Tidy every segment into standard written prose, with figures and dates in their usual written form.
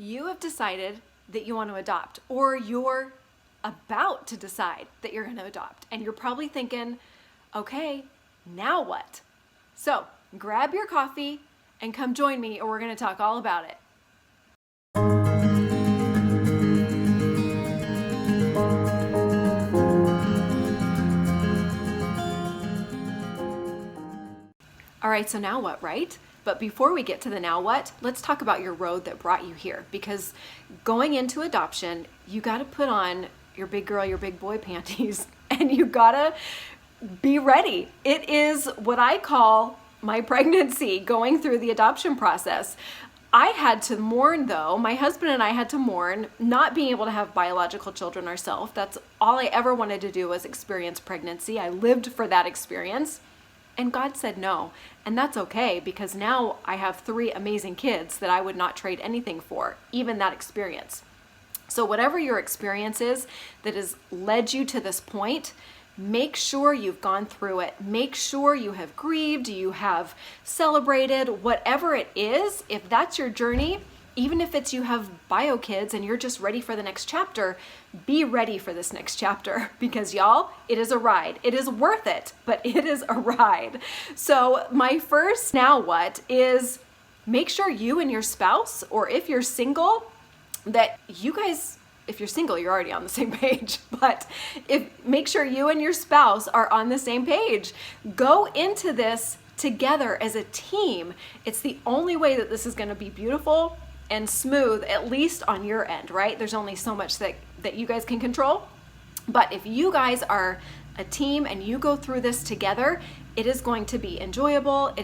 You have decided that you want to adopt, or you're about to decide that you're going to adopt, and you're probably thinking, okay, now what? So grab your coffee and come join me, or we're going to talk all about it. All right, so now what, right? But before we get to the now what, let's talk about your road that brought you here, because going into adoption, you got to put on your big girl, your big boy panties, and you got to be ready. It is what I call my pregnancy, going through the adoption process. I had to mourn, though. My husband and I had to mourn not being able to have biological children ourselves. That's all I ever wanted to do, was experience pregnancy. I lived for that experience. And God said no. And that's okay, because now I have 3 amazing kids that I would not trade anything for, even that experience. So whatever your experience is that has led you to this point, make sure you've gone through it. Make sure you have grieved, you have celebrated, whatever it is. If that's your journey, even if it's you have bio kids and you're just ready for the next chapter, be ready for this next chapter, because y'all, it is a ride. It is worth it, but it is a ride. So my first now what is, make sure you and your spouse, or if you're single, that you guys, if you're single, you're already on the same page, but make sure you and your spouse are on the same page. Go into this together as a team. It's the only way that this is going to be beautiful and smooth, at least on your end, right? There's only so much that you guys can control. But if you guys are a team and you go through this together, it is going to be enjoyable. You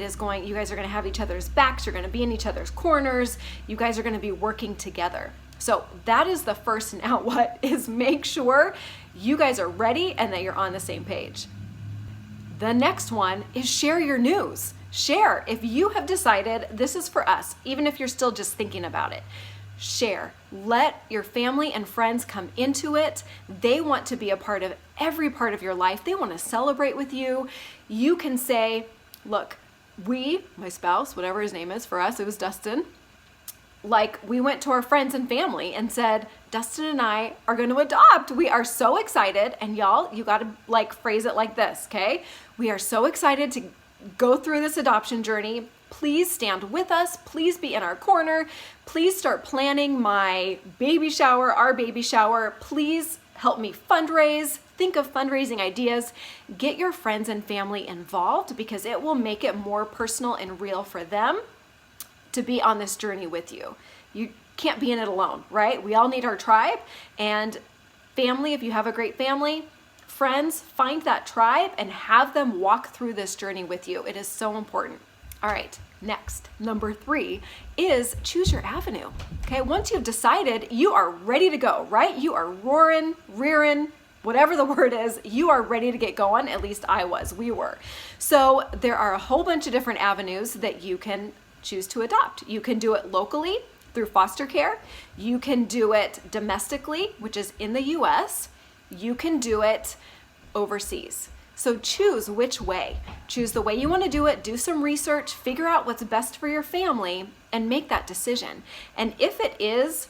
guys are going to have each other's backs. You're going to be in each other's corners. You guys are going to be working together. So that is the first now what, is make sure you guys are ready and that you're on the same page. The next one is share your news. Share. If you have decided this is for us, even if you're still just thinking about it, share. Let your family and friends come into it. They want to be a part of every part of your life. They want to celebrate with you. You can say, look, my spouse, whatever his name is, for us, it was Dustin. We went to our friends and family and said, Dustin and I are going to adopt. We are so excited. And y'all, you got to phrase it like this, okay? We are so excited to go through this adoption journey. Please stand with us. Please be in our corner. Please start planning my baby shower, our baby shower. Please help me fundraise. Think of fundraising ideas. Get your friends and family involved, because it will make it more personal and real for them to be on this journey with you. You can't be in it alone, right? We all need our tribe, and family, if you have a great family, friends, find that tribe and have them walk through this journey with you. It is so important. All right, next, number 3 is choose your avenue. Okay, once you've decided, you are ready to go, right? You are roaring, rearing, whatever the word is, you are ready to get going. At least we were. So there are a whole bunch of different avenues that you can choose to adopt. You can do it locally through foster care. You can do it domestically, which is in the US. You can do it overseas. So choose which way. Choose the way you want to do it. Do some research, figure out what's best for your family, and make that decision. And if it is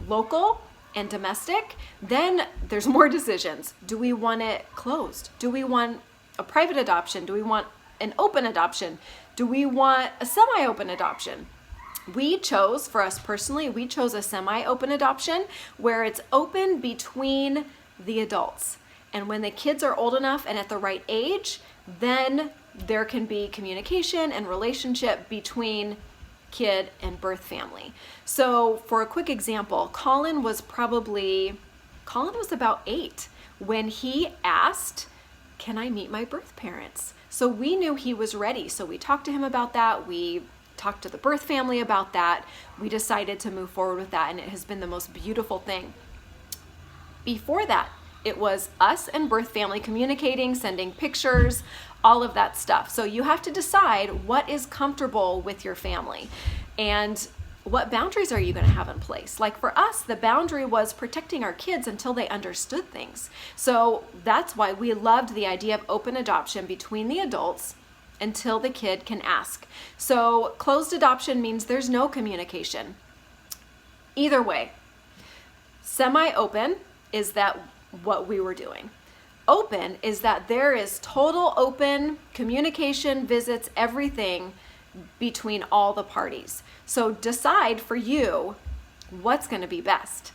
local and domestic, then there's more decisions. Do we want it closed? Do we want a private adoption? Do we want an open adoption? Do we want a semi-open adoption? For us personally, we chose a semi-open adoption where it's open between the adults. And when the kids are old enough and at the right age, then there can be communication and relationship between kid and birth family. So for a quick example, Colin was about 8 when he asked, can I meet my birth parents? So we knew he was ready. So we talked to him about that. We talked to the birth family about that. We decided to move forward with that, and it has been the most beautiful thing. Before that, it was us and birth family communicating, sending pictures, all of that stuff. So you have to decide what is comfortable with your family and what boundaries are you going to have in place. Like for us, the boundary was protecting our kids until they understood things. So that's why we loved the idea of open adoption between the adults until the kid can ask. So closed adoption means there's no communication. Either way, semi-open is that what we were doing. Open is that there is total open communication, visits, everything between all the parties. So decide for you what's going to be best.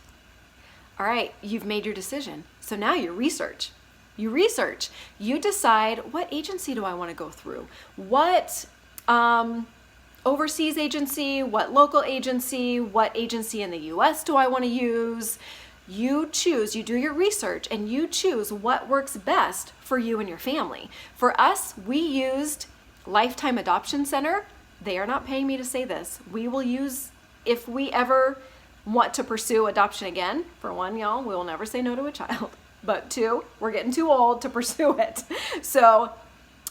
All right, you've made your decision. So now you research. You decide, what agency do I want to go through? What overseas agency, what local agency, what agency in the US do I want to use? You choose, you do your research, and you choose what works best for you and your family. For us, we used Lifetime Adoption Center. They are not paying me to say this. We will use, if we ever want to pursue adoption again, for one, y'all, we will never say no to a child. But two, we're getting too old to pursue it. So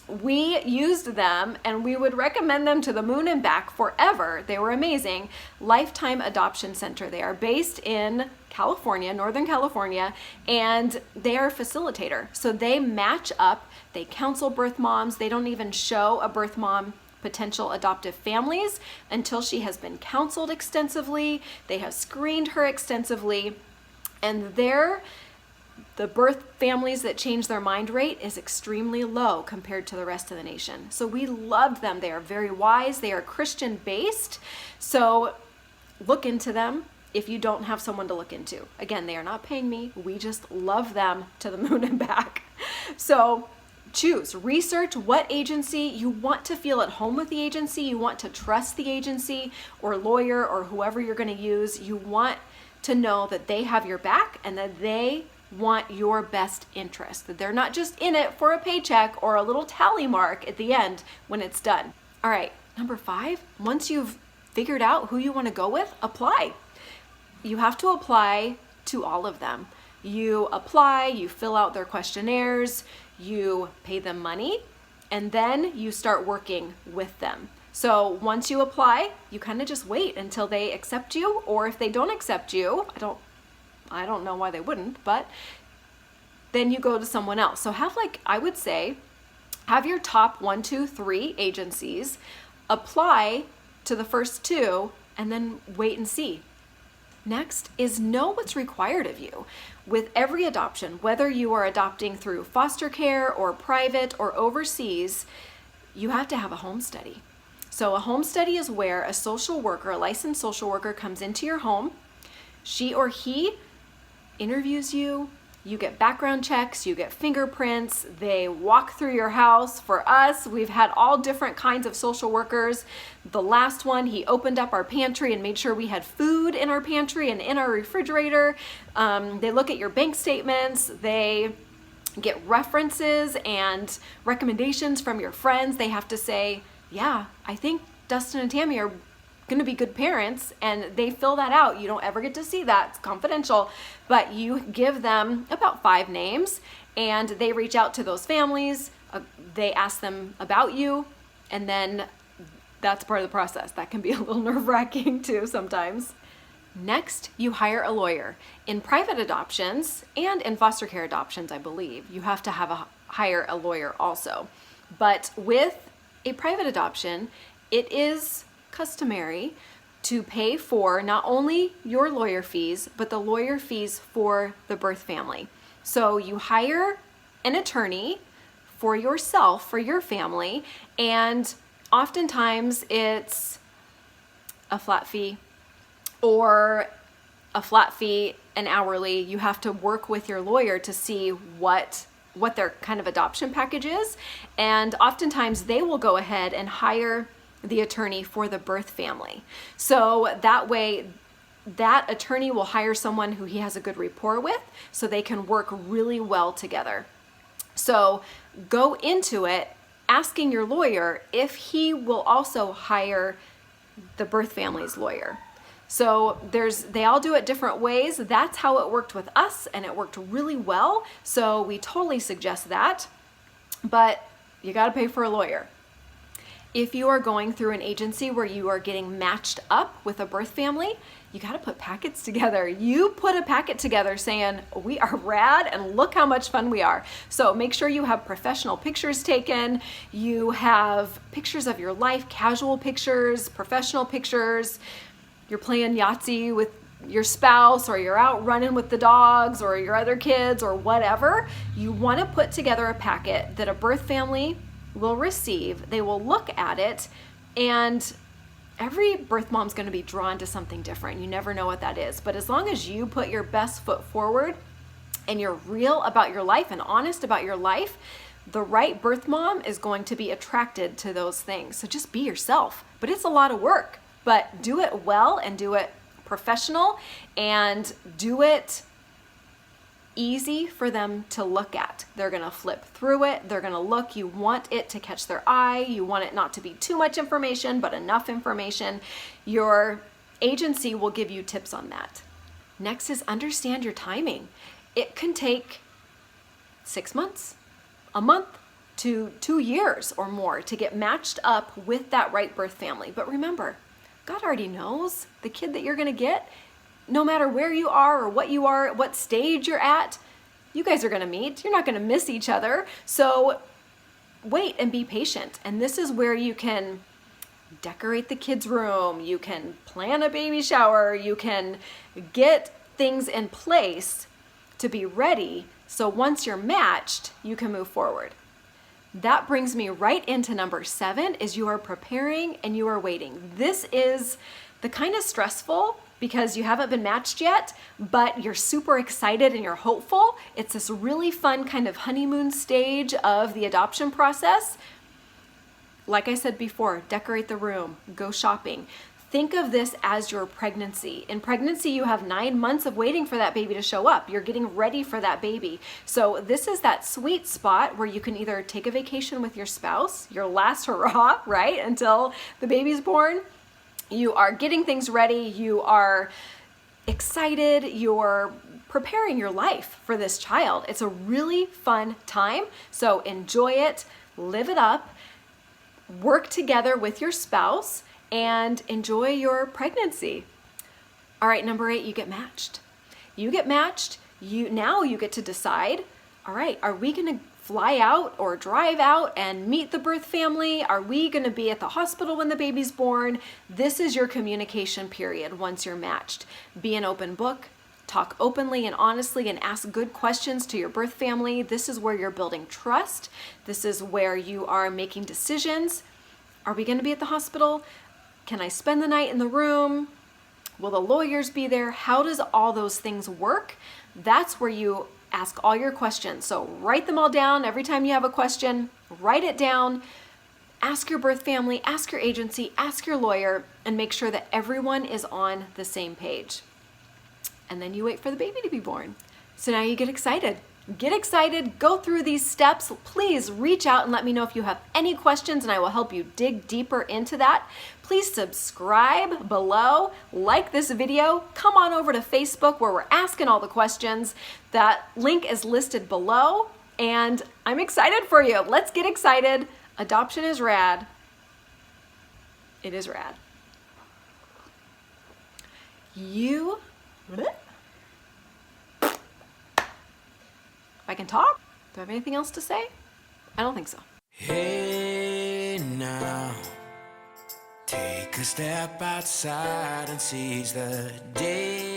we used them, and we would recommend them to the moon and back forever. They were amazing. Lifetime Adoption Center. They are based in California, Northern California, and they are a facilitator. So they match up, they counsel birth moms. They don't even show a birth mom potential adoptive families until she has been counseled extensively. They have screened her extensively, and the birth families that change their mind rate is extremely low compared to the rest of the nation. So we loved them. They are very wise. They are Christian based. So look into them if you don't have someone to look into. Again, they are not paying me. We just love them to the moon and back. So choose, research what agency you want to feel at home with the agency. You want to trust the agency or lawyer or whoever you're going to use. You want to know that they have your back and that they want your best interest, that they're not just in it for a paycheck or a little tally mark at the end when it's done. All right, number 5, once you've figured out who you want to go with, apply. You have to apply to all of them. You apply, you fill out their questionnaires, you pay them money, and then you start working with them. So once you apply, you kind of just wait until they accept you, or if they don't accept you, I don't know why they wouldn't, but then you go to someone else. So I would say, have your top 1, 2, 3 agencies, apply to the first 2, and then wait and see. Next is know what's required of you. With every adoption, whether you are adopting through foster care or private or overseas, you have to have a home study. So a home study is where a social worker, a licensed social worker, comes into your home. She or he interviews you, you get background checks, you get fingerprints, they walk through your house. For us, we've had all different kinds of social workers. The last one, he opened up our pantry and made sure we had food in our pantry and in our refrigerator. They look at your bank statements, they get references and recommendations from your friends. They have to say, yeah, I think Dustin and Tami are going to be good parents, and they fill that out. You don't ever get to see that, it's confidential, but you give them about 5 names and they reach out to those families, they ask them about you, and then that's part of the process. That can be a little nerve-wracking too sometimes. Next, you hire a lawyer. In private adoptions and in foster care adoptions, I believe, you have to hire a lawyer also. But with a private adoption, it is customary to pay for not only your lawyer fees, but the lawyer fees for the birth family. So you hire an attorney for yourself, for your family, and oftentimes it's a flat fee or a flat fee and hourly. You have to work with your lawyer to see what their kind of adoption package is, and oftentimes they will go ahead and hire the attorney for the birth family. So that way, that attorney will hire someone who he has a good rapport with, so they can work really well together. So go into it asking your lawyer if he will also hire the birth family's lawyer. So they all do it different ways. That's how it worked with us, and it worked really well. So we totally suggest that, but you got to pay for a lawyer. If you are going through an agency where you are getting matched up with a birth family, you got to put packets together. You put a packet together saying, we are rad and look how much fun we are. So make sure you have professional pictures taken. You have pictures of your life, casual pictures, professional pictures. You're playing Yahtzee with your spouse, or you're out running with the dogs or your other kids or whatever, you want to put together a packet that a birth family will receive. They will look at it, and every birth mom's going to be drawn to something different. You never know what that is. But as long as you put your best foot forward and you're real about your life and honest about your life, the right birth mom is going to be attracted to those things. So just be yourself. But it's a lot of work. But do it well and do it professional and do it easy for them to look at. They're going to flip through it. They're going to look. You want it to catch their eye. You want it not to be too much information, but enough information. Your agency will give you tips on that. Next is understand your timing. It can take 6 months, a month, to 2 years or more to get matched up with that right birth family. But remember, God already knows the kid that you're going to get. No matter where you are or what you are, what stage you're at, you guys are going to meet. You're not going to miss each other. So wait and be patient. And this is where you can decorate the kids' room. You can plan a baby shower. You can get things in place to be ready. So once you're matched, you can move forward. That brings me right into number 7, is you are preparing and you are waiting. This is the kind of stressful because you haven't been matched yet, but you're super excited and you're hopeful. It's this really fun kind of honeymoon stage of the adoption process. Like I said before, decorate the room, go shopping. Think of this as your pregnancy. In pregnancy, you have 9 months of waiting for that baby to show up. You're getting ready for that baby. So this is that sweet spot where you can either take a vacation with your spouse, your last hurrah, right, until the baby's born. You are getting things ready. You are excited. You're preparing your life for this child. It's a really fun time. So enjoy it, live it up, work together with your spouse, and enjoy your pregnancy. All right, number 8, you get matched. You get matched, now you get to decide, all right, are we gonna fly out or drive out and meet the birth family? Are we gonna be at the hospital when the baby's born? This is your communication period once you're matched. Be an open book, talk openly and honestly, and ask good questions to your birth family. This is where you're building trust. This is where you are making decisions. Are we gonna be at the hospital? Can I spend the night in the room? Will the lawyers be there? How does all those things work? That's where you ask all your questions. So write them all down. Every time you have a question, write it down. Ask your birth family, ask your agency, ask your lawyer, and make sure that everyone is on the same page. And then you wait for the baby to be born. So now you get excited. Get excited, go through these steps. Please reach out and let me know if you have any questions, and I will help you dig deeper into that. Please subscribe below, like this video, come on over to Facebook where we're asking all the questions. That link is listed below, and I'm excited for you. Let's get excited. Adoption is rad. It is rad. If I can talk? Do I have anything else to say? I don't think so. Hey now, take a step outside and seize the day.